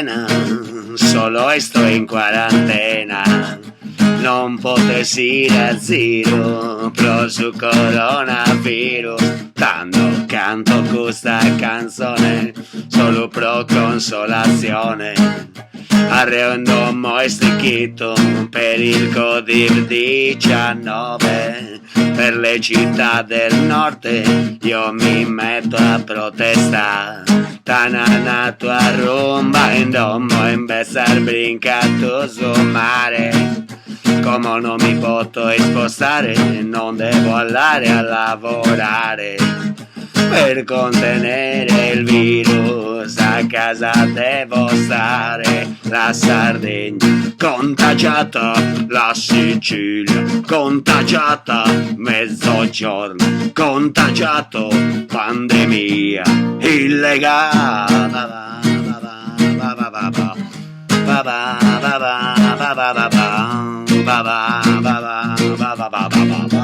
pena, solo sto in quarantena. Non potessi ir al giro pro su coronavirus. Tanto canto questa canzone solo pro consolazione. Arrendo mostrichito per il Covid-19. Per le città del nord io mi metto a protestare. Tanana tua rumba in domo in besar brincato su mare. Come non mi posso spostare, non devo andare a lavorare. Per contenere il virus a casa devo stare. La Sardegna contagiata, la Sicilia contagiata, Mezzogiorno contagiato, pandemia illegale. Ba ba ba ba ba ba ba ba ba ba ba ba ba ba ba ba ba ba